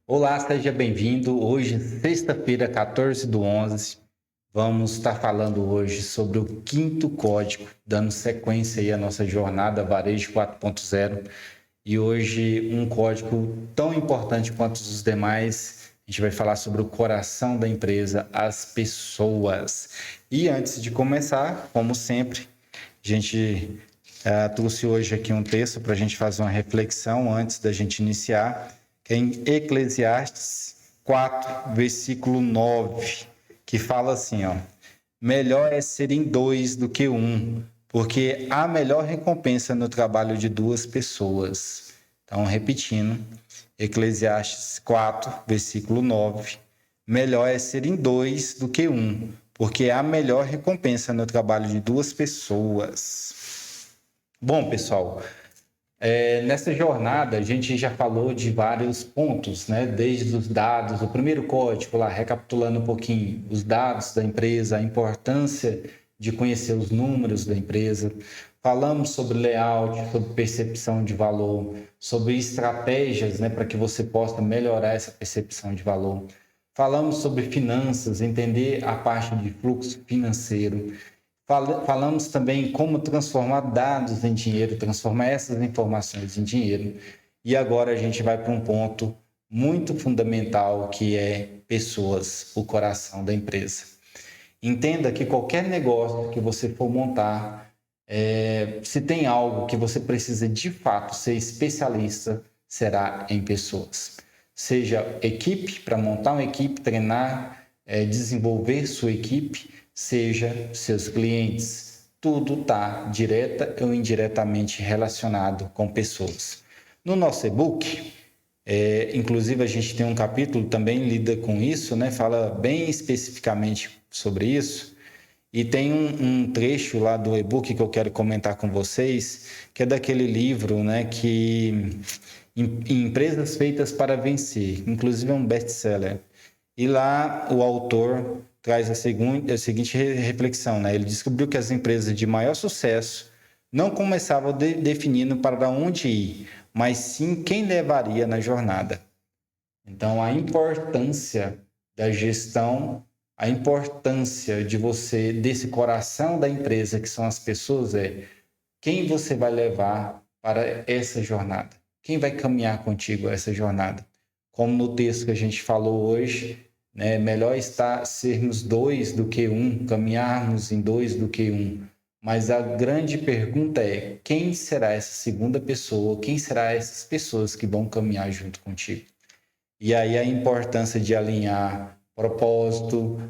Olá, seja bem-vindo. Hoje, sexta-feira, 14/11, vamos estar falando hoje sobre o quinto código, dando sequência aí à nossa jornada Varejo 4.0. E hoje, um código tão importante quanto os demais, a gente vai falar sobre o coração da empresa, as pessoas. E antes de começar, como sempre, a gente trouxe hoje aqui um texto para a gente fazer uma reflexão antes da gente iniciar, que é em Eclesiastes 4, versículo 9, que fala assim, ó: melhor é serem dois do que um, porque há melhor recompensa no trabalho de duas pessoas. Então, repetindo, Eclesiastes 4, versículo 9, melhor é serem dois do que um, porque há melhor recompensa no trabalho de duas pessoas. Bom, pessoal, nessa jornada a gente já falou de vários pontos, né? Desde os dados, o primeiro código lá, recapitulando um pouquinho, os dados da empresa, a importância de conhecer os números da empresa. Falamos sobre layout, sobre percepção de valor, sobre estratégias, né, para que você possa melhorar essa percepção de valor. Falamos sobre finanças, entender a parte de fluxo financeiro. Falamos também como transformar dados em dinheiro, transformar essas informações em dinheiro. E agora a gente vai para um ponto muito fundamental, que é pessoas, o coração da empresa. Entenda que qualquer negócio que você for montar, se tem algo que você precisa de fato ser especialista, será em pessoas. Seja equipe, para montar uma equipe, treinar, desenvolver sua equipe, seja seus clientes. Tudo está direta ou indiretamente relacionado com pessoas. No nosso e-book, inclusive a gente tem um capítulo também lida com isso, né? Fala bem especificamente sobre isso. E tem um trecho lá do e-book que eu quero comentar com vocês, que é daquele livro, né, que Empresas Feitas para Vencer, inclusive é um best-seller. E lá o autor traz a seguinte reflexão, né? Ele descobriu que as empresas de maior sucesso não começavam definindo para onde ir, mas sim quem levaria na jornada. Então, a importância da gestão, a importância de você, desse coração da empresa, que são as pessoas, é quem você vai levar para essa jornada. Quem vai caminhar contigo essa jornada? Como no texto que a gente falou hoje, né, melhor está sermos dois do que um, caminharmos em dois do que um. Mas a grande pergunta é: quem será essa segunda pessoa? Quem será essas pessoas que vão caminhar junto contigo? E aí a importância de alinhar propósito,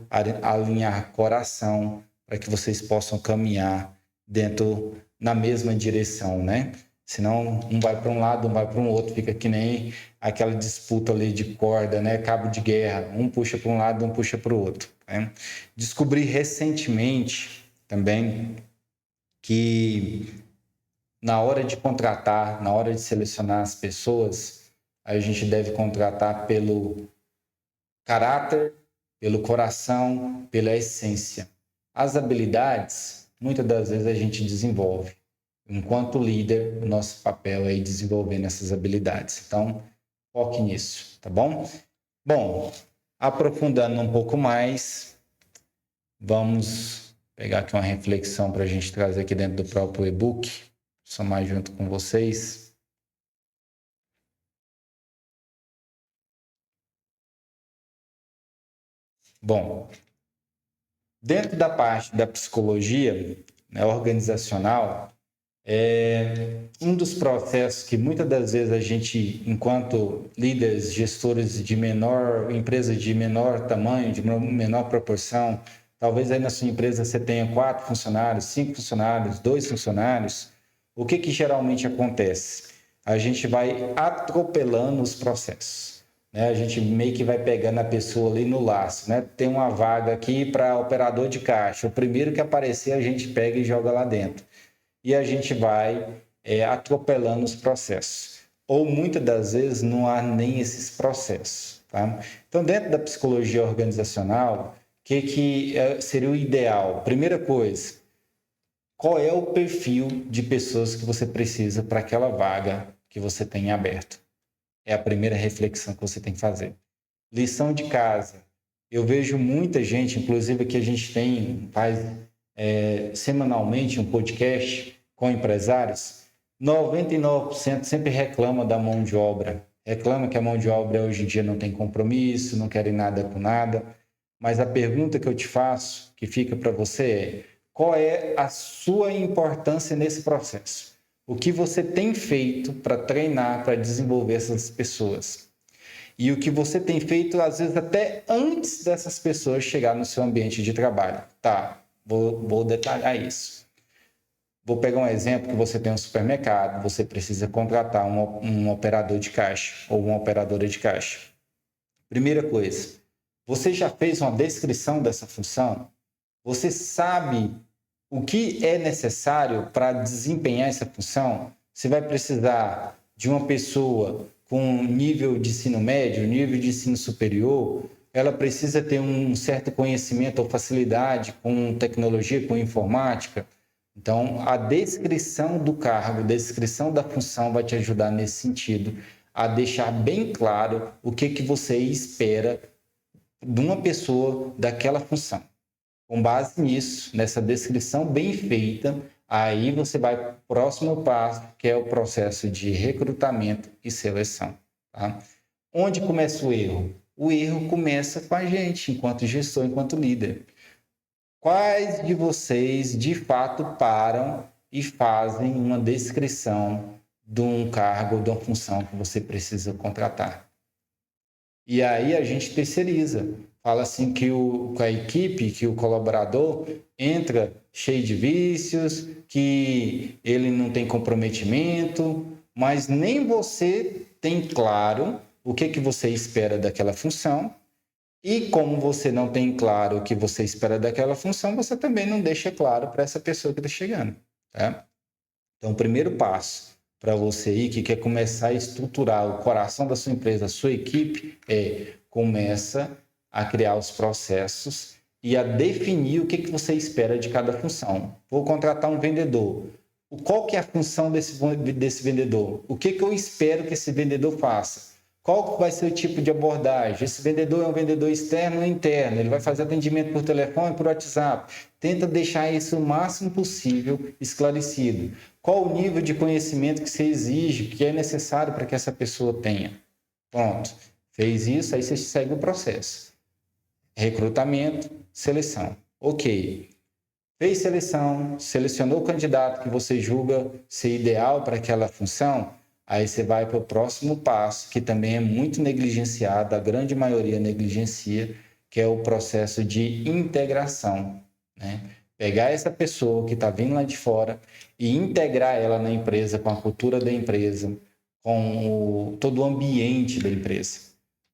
alinhar coração, para que vocês possam caminhar na mesma direção, né? Senão um vai para um lado, um vai para um outro, fica que nem aquela disputa ali de corda, né? Cabo de guerra, um puxa para um lado, um puxa para o outro, né? Descobri recentemente também que na hora de contratar, na hora de selecionar as pessoas, a gente deve contratar pelo caráter, pelo coração, pela essência. As habilidades, muitas das vezes a gente desenvolve. Enquanto líder, o nosso papel é ir desenvolvendo essas habilidades. Então, foque nisso, tá bom? Bom, aprofundando um pouco mais, vamos pegar aqui uma reflexão para a gente trazer aqui dentro do próprio e-book, somar junto com vocês. Bom, dentro da parte da psicologia, né, organizacional, um dos processos que muitas das vezes a gente, enquanto líderes, gestores de empresas de menor tamanho, de menor proporção, talvez aí na sua empresa você tenha 4 funcionários, 5 funcionários, 2 funcionários, o que geralmente acontece? A gente vai atropelando os processos, né? A gente meio que vai pegando a pessoa ali no laço, né? Tem uma vaga aqui para operador de caixa, o primeiro que aparecer a gente pega e joga lá dentro. E a gente vai atropelando os processos. Ou muitas das vezes não há nem esses processos. Tá? Então, dentro da psicologia organizacional, o que seria o ideal? Primeira coisa, qual é o perfil de pessoas que você precisa para aquela vaga que você tem aberto? É a primeira reflexão que você tem que fazer. Lição de casa. Eu vejo muita gente, inclusive que a gente faz semanalmente um podcast com empresários, 99% sempre reclama da mão de obra. Reclama que a mão de obra hoje em dia não tem compromisso, não querem nada com nada. Mas a pergunta que eu te faço, que fica para você é: qual é a sua importância nesse processo? O que você tem feito para treinar, para desenvolver essas pessoas? E o que você tem feito, às vezes, até antes dessas pessoas chegar no seu ambiente de trabalho. Tá, vou detalhar isso. Vou pegar um exemplo que você tem um supermercado, você precisa contratar um operador de caixa ou uma operadora de caixa. Primeira coisa, você já fez uma descrição dessa função? Você sabe o que é necessário para desempenhar essa função? Você vai precisar de uma pessoa com nível de ensino médio, nível de ensino superior, ela precisa ter um certo conhecimento ou facilidade com tecnologia, com informática. Então, a descrição do cargo, a descrição da função vai te ajudar nesse sentido, a deixar bem claro o que você espera de uma pessoa daquela função. Com base nisso, nessa descrição bem feita, aí você vai para o próximo passo, que é o processo de recrutamento e seleção. Tá? Onde começa o erro? O erro começa com a gente, enquanto gestor, enquanto líder. Quais de vocês, de fato, param e fazem uma descrição de um cargo, de uma função que você precisa contratar? E aí a gente terceiriza. Fala assim que a equipe, que o colaborador entra cheio de vícios, que ele não tem comprometimento, mas nem você tem claro o que você espera daquela função. E como você não tem claro o que você espera daquela função, você também não deixa claro para essa pessoa que está chegando. Tá? Então, o primeiro passo para você aí que quer começar a estruturar o coração da sua empresa, a sua equipe, começa a criar os processos e a definir o que você espera de cada função. Vou contratar um vendedor. Qual que é a função desse vendedor? O que eu espero que esse vendedor faça? Qual vai ser o tipo de abordagem? Esse vendedor é um vendedor externo ou interno? Ele vai fazer atendimento por telefone ou por WhatsApp? Tenta deixar isso o máximo possível esclarecido. Qual o nível de conhecimento que você exige, que é necessário para que essa pessoa tenha? Pronto. Fez isso, aí você segue o processo. Recrutamento, seleção. Ok. Fez seleção, selecionou o candidato que você julga ser ideal para aquela função, aí você vai para o próximo passo, que também é muito negligenciado, a grande maioria negligencia, que é o processo de integração. Né? Pegar essa pessoa que está vindo lá de fora e integrar ela na empresa, com a cultura da empresa, com todo o ambiente da empresa.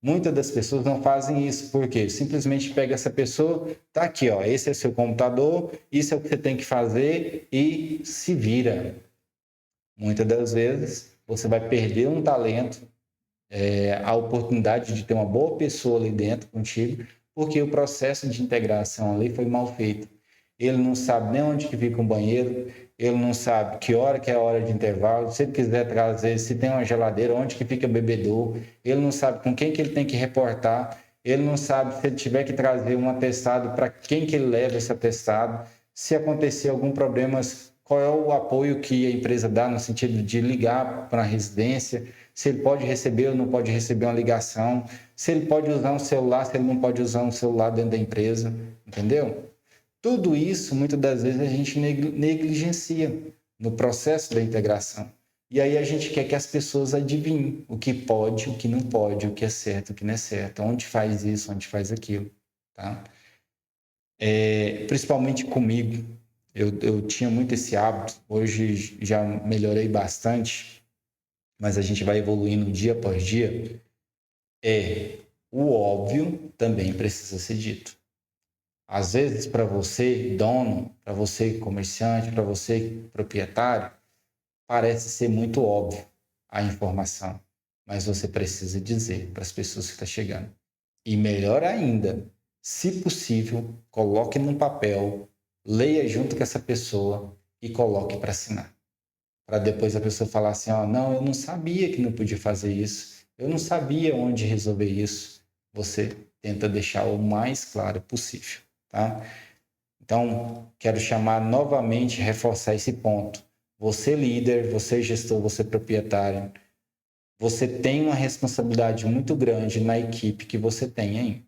Muitas das pessoas não fazem isso, porque simplesmente pega essa pessoa, tá aqui, ó, esse é seu computador, isso é o que você tem que fazer e se vira. Muitas das vezes você vai perder um talento, a oportunidade de ter uma boa pessoa ali dentro contigo, porque o processo de integração ali foi mal feito. Ele não sabe nem onde que fica um banheiro, ele não sabe que hora que é a hora de intervalo, se ele quiser trazer, se tem uma geladeira, onde que fica bebedouro, ele não sabe com quem que ele tem que reportar, ele não sabe se ele tiver que trazer um atestado, para quem que ele leva esse atestado, se acontecer algum problema, qual é o apoio que a empresa dá no sentido de ligar para a residência, se ele pode receber ou não pode receber uma ligação, se ele pode usar um celular, se ele não pode usar um celular dentro da empresa, entendeu? Tudo isso, muitas das vezes, a gente negligencia no processo da integração. E aí a gente quer que as pessoas adivinhem o que pode, o que não pode, o que é certo, o que não é certo, onde faz isso, onde faz aquilo. Tá? Principalmente comigo, eu tinha muito esse hábito, hoje já melhorei bastante, mas a gente vai evoluindo dia após dia. O óbvio também precisa ser dito. Às vezes, para você, dono, para você, comerciante, para você, proprietário, parece ser muito óbvio a informação, mas você precisa dizer para as pessoas que estão chegando. E melhor ainda, se possível, coloque num papel, leia junto com essa pessoa e coloque para assinar. Para depois a pessoa falar assim, não, eu não sabia que não podia fazer isso, eu não sabia onde resolver isso. Você tenta deixar o mais claro possível, tá? Então, quero chamar novamente, reforçar esse ponto. Você líder, você gestor, você proprietário, você tem uma responsabilidade muito grande na equipe que você tem aí.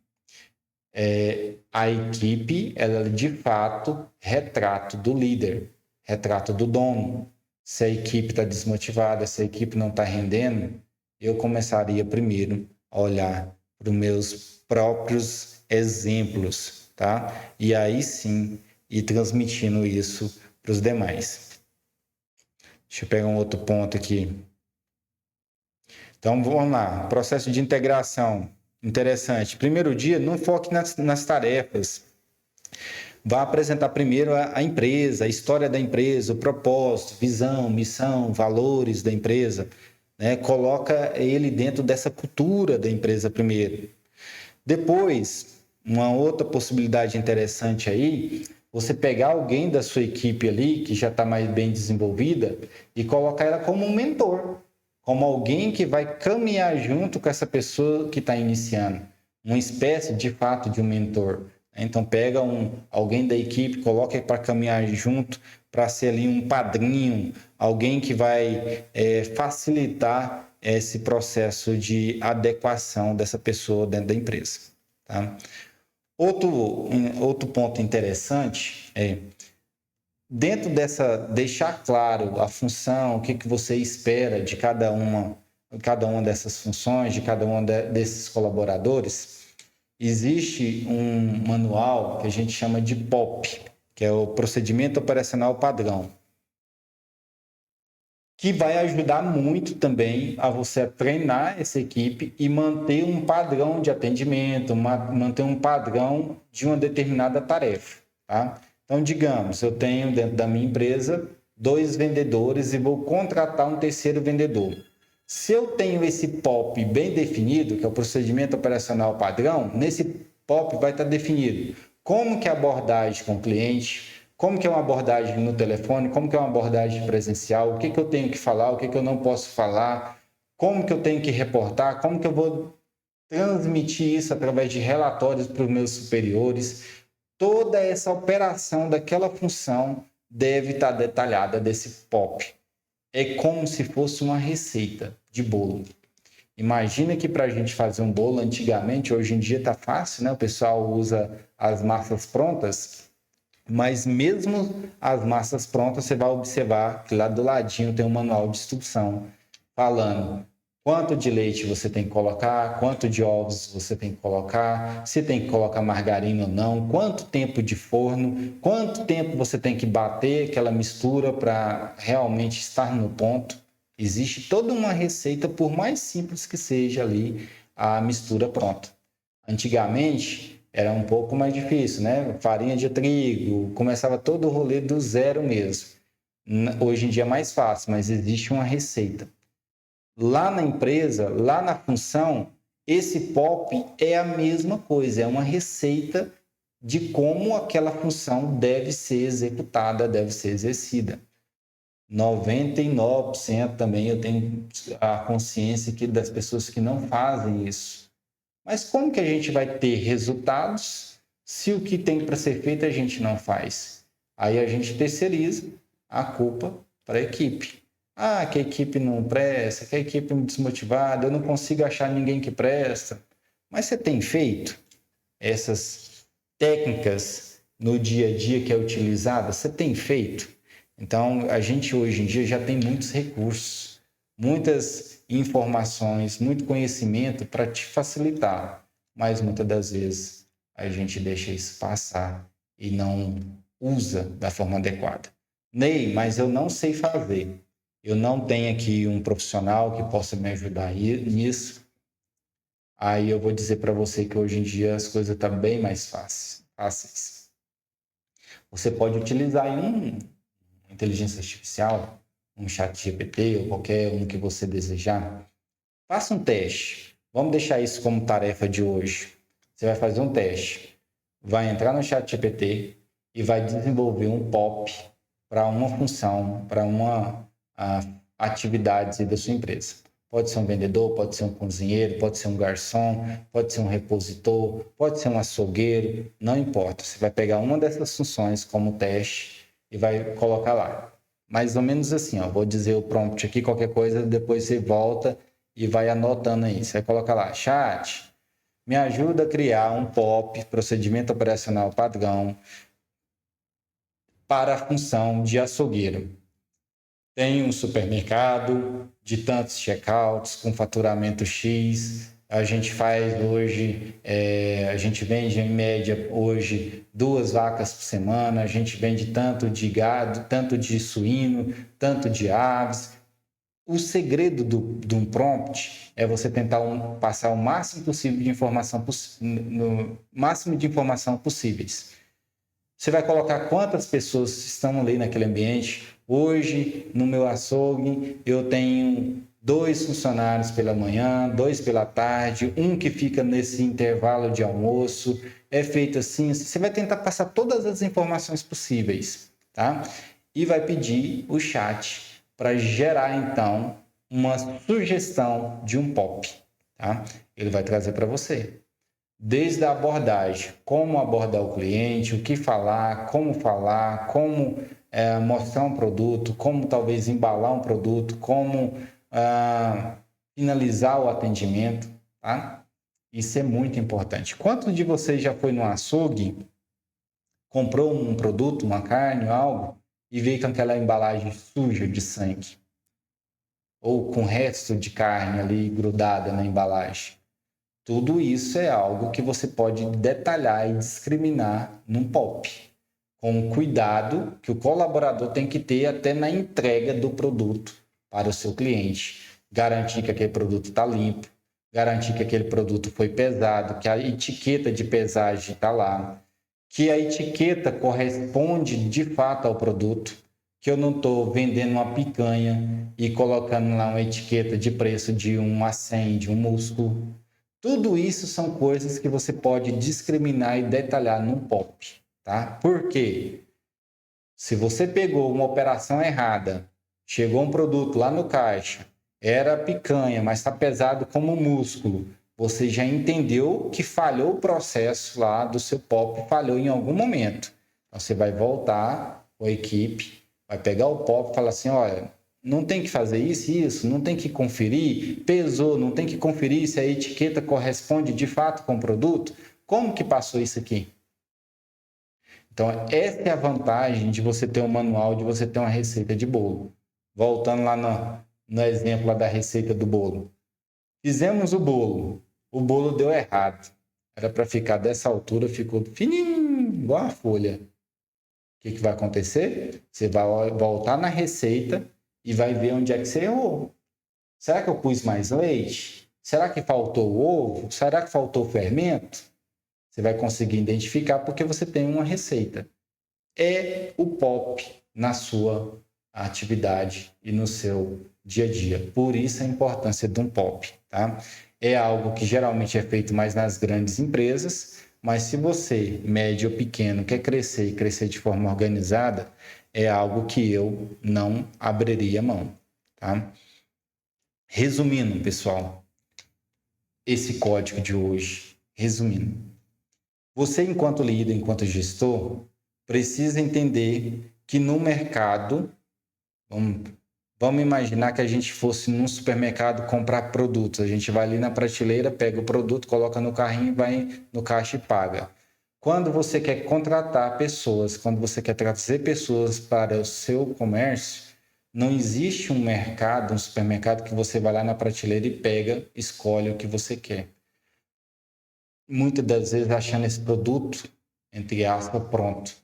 A equipe, ela de fato, retrato do líder, retrato do dono. Se a equipe está desmotivada, se a equipe não está rendendo, eu começaria primeiro a olhar para os meus próprios exemplos, tá? E aí sim, ir transmitindo isso para os demais. Deixa eu pegar um outro ponto aqui. Então, vamos lá. Processo de integração. Interessante. Primeiro dia, não foque nas tarefas. Vá apresentar primeiro a empresa, a história da empresa, o propósito, visão, missão, valores da empresa. Né? Coloca ele dentro dessa cultura da empresa primeiro. Depois, uma outra possibilidade interessante aí, você pegar alguém da sua equipe ali, que já está mais bem desenvolvida, e colocar ela como um mentor, como alguém que vai caminhar junto com essa pessoa que está iniciando, uma espécie de fato de um mentor. Então pega alguém da equipe, coloca para caminhar junto, para ser ali um padrinho, alguém que vai facilitar esse processo de adequação dessa pessoa dentro da empresa. Tá? Outro ponto interessante é, dentro dessa, deixar claro a função, o que você espera de cada uma dessas funções, de cada um desses colaboradores, existe um manual que a gente chama de POP, que é o Procedimento Operacional Padrão, que vai ajudar muito também a você treinar essa equipe e manter um padrão de atendimento, manter um padrão de uma determinada tarefa, tá? Então, digamos, eu tenho dentro da minha empresa 2 vendedores e vou contratar um terceiro vendedor. Se eu tenho esse POP bem definido, que é o procedimento operacional padrão, nesse POP vai estar definido como que é a abordagem com o cliente, como que é uma abordagem no telefone, como que é uma abordagem presencial, o que eu tenho que falar, o que eu não posso falar, como que eu tenho que reportar, como que eu vou transmitir isso através de relatórios para os meus superiores. Toda essa operação daquela função deve estar detalhada desse POP. É como se fosse uma receita de bolo. Imagina que para a gente fazer um bolo antigamente, hoje em dia está fácil, né? O pessoal usa as massas prontas, mas mesmo as massas prontas, você vai observar que lá do ladinho tem um manual de instrução falando quanto de leite você tem que colocar, quanto de ovos você tem que colocar, se tem que colocar margarina ou não, quanto tempo de forno, quanto tempo você tem que bater aquela mistura para realmente estar no ponto. Existe toda uma receita, por mais simples que seja ali a mistura pronta. Antigamente era um pouco mais difícil, né? Farinha de trigo, começava todo o rolê do zero mesmo. Hoje em dia é mais fácil, mas existe uma receita. Lá na empresa, lá na função, esse POP é a mesma coisa, é uma receita de como aquela função deve ser executada, deve ser exercida. 99% também eu tenho a consciência das pessoas que não fazem isso. Mas como que a gente vai ter resultados se o que tem para ser feito a gente não faz? Aí a gente terceiriza a culpa para a equipe. Ah, que a equipe não presta, que a equipe é desmotivada, eu não consigo achar ninguém que presta. Mas você tem feito essas técnicas no dia a dia que é utilizada? Você tem feito? Então, a gente hoje em dia já tem muitos recursos, muitas informações, muito conhecimento para te facilitar. Mas muitas das vezes a gente deixa isso passar e não usa da forma adequada. Ney, mas eu não sei fazer. Eu não tenho aqui um profissional que possa me ajudar nisso. Aí eu vou dizer para você que hoje em dia as coisas estão bem mais fáceis. Você pode utilizar uma inteligência artificial, um chat GPT ou qualquer um que você desejar. Faça um teste. Vamos deixar isso como tarefa de hoje. Você vai fazer um teste. Vai entrar no chat GPT e vai desenvolver um POP para uma função, para uma atividade da sua empresa. Pode ser um vendedor, pode ser um cozinheiro, pode ser um garçom, pode ser um repositor, pode ser um açougueiro, não importa. Você vai pegar uma dessas funções como teste e vai colocar lá. Mais ou menos assim, ó, vou dizer o prompt aqui, qualquer coisa, depois você volta e vai anotando aí. Você vai colocar lá, chat, me ajuda a criar um POP, procedimento operacional padrão, para a função de açougueiro. Tem um supermercado de tantos checkouts com faturamento X. A gente faz hoje, a gente vende em média hoje 2 vacas por semana. A gente vende tanto de gado, tanto de suíno, tanto de aves. O segredo de um prompt é você tentar passar o máximo possível de informação, no máximo de informação possíveis. Você vai colocar quantas pessoas estão ali naquele ambiente. Hoje, no meu açougue, eu tenho 2 funcionários pela manhã, 2 pela tarde, um que fica nesse intervalo de almoço. É feito assim. Você vai tentar passar todas as informações possíveis, tá? E vai pedir o chat para gerar, então, uma sugestão de um POP, tá? Ele vai trazer para você. Desde a abordagem, como abordar o cliente, o que falar, como mostrar um produto, como talvez embalar um produto, como finalizar o atendimento, tá? Isso é muito importante. Quantos de vocês já foi no açougue, comprou um produto, uma carne, algo, e veio com aquela embalagem suja de sangue? Ou com resto de carne ali grudada na embalagem? Tudo isso é algo que você pode detalhar e discriminar num POP, com o cuidado que o colaborador tem que ter até na entrega do produto para o seu cliente. Garantir que aquele produto está limpo, garantir que aquele produto foi pesado, que a etiqueta de pesagem está lá, que a etiqueta corresponde de fato ao produto, que eu não estou vendendo uma picanha e colocando lá uma etiqueta de preço de um acém, de um músculo. Tudo isso são coisas que você pode discriminar e detalhar num POP, tá? Por quê? Se você pegou uma operação errada, chegou um produto lá no caixa, era picanha, mas está pesado como músculo, você já entendeu que falhou o processo lá do seu POP, falhou em algum momento. Então, você vai voltar com a equipe, vai pegar o POP e falar assim, olha, não tem que fazer isso e isso, não tem que conferir, pesou, não tem que conferir se a etiqueta corresponde de fato com o produto. Como que passou isso aqui? Então, essa é a vantagem de você ter um manual, de você ter uma receita de bolo. Voltando lá no exemplo lá da receita do bolo. Fizemos o bolo deu errado. Era para ficar dessa altura, ficou fininho, igual a folha. O que vai acontecer? Você vai voltar na receita e vai ver onde é que você errou. Será que eu pus mais leite? Será que faltou ovo? Será que faltou fermento? Você vai conseguir identificar porque você tem uma receita. É o POP na sua atividade e no seu dia a dia. Por isso a importância de um POP, tá? É algo que geralmente é feito mais nas grandes empresas, mas se você, médio ou pequeno, quer crescer e crescer de forma organizada, é algo que eu não abriria mão, tá? Resumindo, pessoal, esse código de hoje, resumindo, você enquanto líder, enquanto gestor, precisa entender que no mercado, vamos imaginar que a gente fosse num supermercado comprar produtos, a gente vai ali na prateleira, pega o produto, coloca no carrinho, vai no caixa e paga. Quando você quer contratar pessoas, quando você quer trazer pessoas para o seu comércio, não existe um mercado, um supermercado que você vai lá na prateleira e pega, escolhe o que você quer. Muitas das vezes achando esse produto, entre aspas, pronto.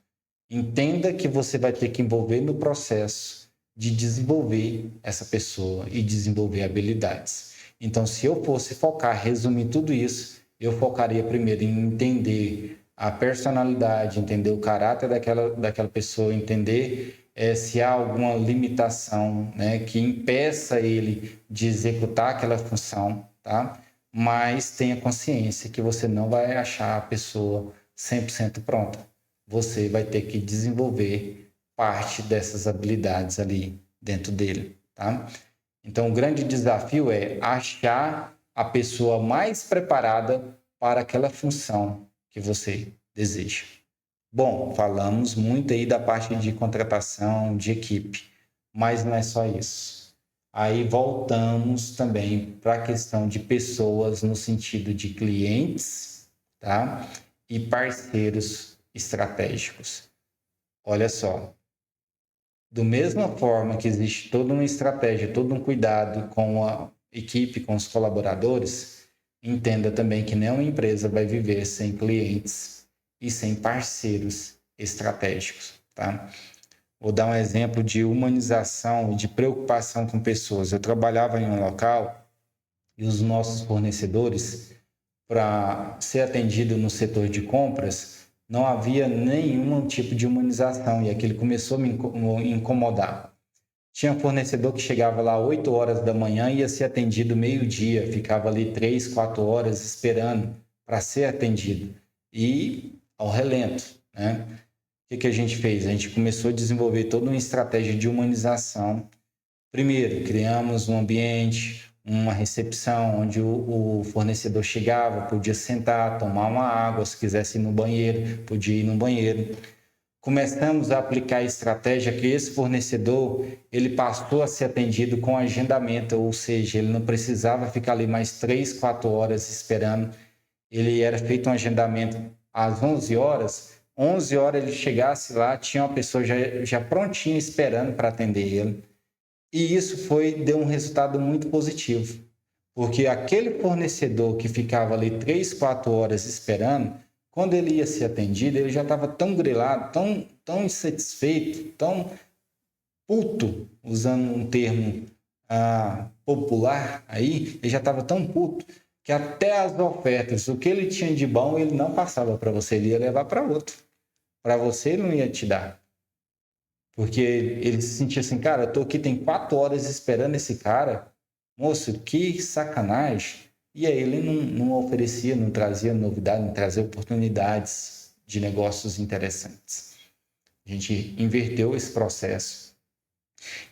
Entenda que você vai ter que envolver no processo de desenvolver essa pessoa e desenvolver habilidades. Então, se eu fosse focar, resumir tudo isso, eu focaria primeiro em entender a personalidade, entender o caráter daquela pessoa, entender se há alguma limitação, né, que impeça ele de executar aquela função, tá? Mas tenha consciência que você não vai achar a pessoa 100% pronta. Você vai ter que desenvolver parte dessas habilidades ali dentro dele, tá? Então, o grande desafio é achar a pessoa mais preparada para aquela função que você deseja. Bom, falamos muito aí da parte de contratação de equipe, mas não é só isso. Aí voltamos também para a questão de pessoas no sentido de clientes, tá? E parceiros estratégicos. Olha só, do mesma forma que existe toda uma estratégia, todo um cuidado com a equipe, com os colaboradores, entenda também que nenhuma empresa vai viver sem clientes e sem parceiros estratégicos, tá? Vou dar um exemplo de humanização e de preocupação com pessoas. Eu trabalhava em um local e os nossos fornecedores, para ser atendido no setor de compras, não havia nenhum tipo de humanização e aquilo começou a me incomodar. Tinha fornecedor que chegava lá 8 horas da manhã e ia ser atendido meio-dia, ficava ali 3, 4 horas esperando para ser atendido. E ao relento, né? O que a gente fez? A gente começou a desenvolver toda uma estratégia de humanização. Primeiro, criamos um ambiente, uma recepção onde o fornecedor chegava, podia sentar, tomar uma água, se quisesse ir no banheiro, podia ir no banheiro. Começamos a aplicar a estratégia que esse fornecedor ele passou a ser atendido com agendamento, ou seja, ele não precisava ficar ali mais 3, 4 horas esperando. Ele era feito um agendamento às 11 horas, 11 horas ele chegasse lá, tinha uma pessoa já prontinha esperando para atender ele. E isso deu um resultado muito positivo, porque aquele fornecedor que ficava ali 3, 4 horas esperando, quando ele ia ser atendido, ele já estava tão grilado, tão insatisfeito, tão puto, usando um termo popular aí, ele já estava tão puto que até as ofertas, o que ele tinha de bom, ele não passava para você, ele ia levar para outro. Para você, ele não ia te dar. Porque ele se sentia assim, cara, eu tô aqui tem 4 horas esperando esse cara, moço, que sacanagem. E aí ele não oferecia, não trazia novidade, não trazia oportunidades de negócios interessantes. A gente inverteu esse processo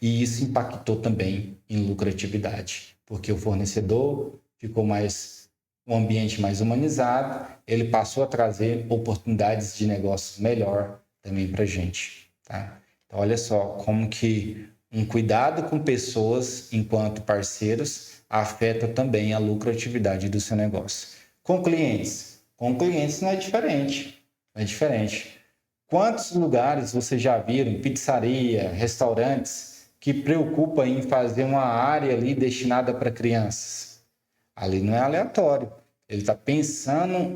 e isso impactou também em lucratividade, porque o fornecedor ficou um ambiente mais humanizado, ele passou a trazer oportunidades de negócios melhor também para a gente, tá? Então, olha só como que um cuidado com pessoas enquanto parceiros afeta também a lucratividade do seu negócio. Com clientes não é diferente. Não é diferente. Quantos lugares você já viram, pizzaria, restaurantes, que preocupam em fazer uma área ali destinada para crianças? Ali não é aleatório. Ele está pensando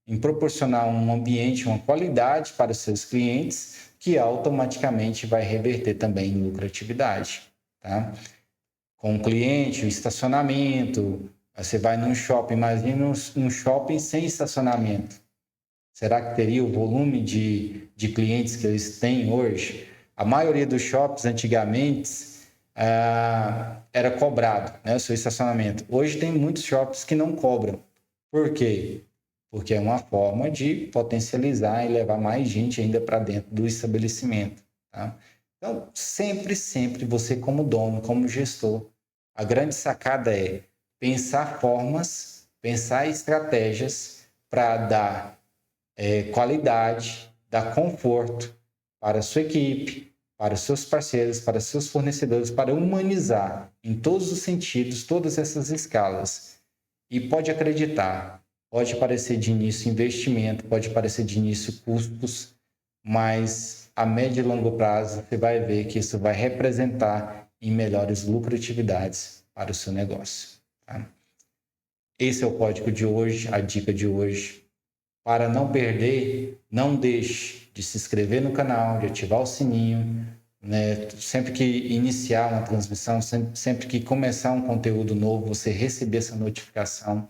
em proporcionar um ambiente, uma qualidade para os seus clientes que automaticamente vai reverter também em lucratividade, tá? Com o cliente, o estacionamento, você vai num shopping, imagina um shopping sem estacionamento. Será que teria o volume de clientes que eles têm hoje? A maioria dos shoppings antigamente era cobrado, né, o seu estacionamento. Hoje tem muitos shoppings que não cobram. Por quê? Porque é uma forma de potencializar e levar mais gente ainda para dentro do estabelecimento, tá? Então, sempre você como dono, como gestor, a grande sacada é pensar formas, pensar estratégias para dar qualidade, dar conforto para a sua equipe, para os seus parceiros, para os seus fornecedores, para humanizar em todos os sentidos, todas essas escalas. E pode acreditar, pode parecer de início investimento, pode parecer de início custos, mas a médio e longo prazo você vai ver que isso vai representar em melhores lucratividades para o seu negócio, tá? Esse é o código de hoje, a dica de hoje. Para não perder, não deixe de se inscrever no canal, de ativar o sininho, né? Sempre que iniciar uma transmissão, sempre que começar um conteúdo novo, você receber essa notificação.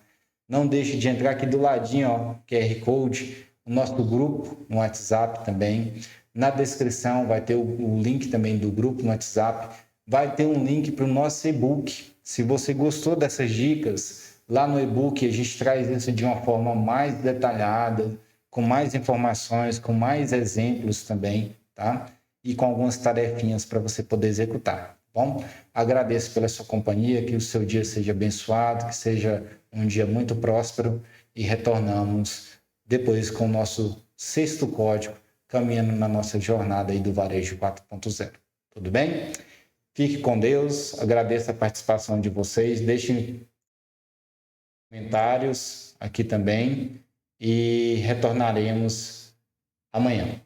Não deixe de entrar aqui do ladinho, ó, QR Code, o nosso grupo no WhatsApp também. Na descrição vai ter o link também do grupo no WhatsApp. Vai ter um link para o nosso e-book. Se você gostou dessas dicas, lá no e-book a gente traz isso de uma forma mais detalhada, com mais informações, com mais exemplos também, tá? E com algumas tarefinhas para você poder executar. bom? Agradeço pela sua companhia, que o seu dia seja abençoado, que seja um dia muito próspero e retornamos depois com o nosso 6º código, caminhando na nossa jornada aí do Varejo 4.0. Tudo bem? Fique com Deus, agradeço a participação de vocês, deixem comentários aqui também e retornaremos amanhã.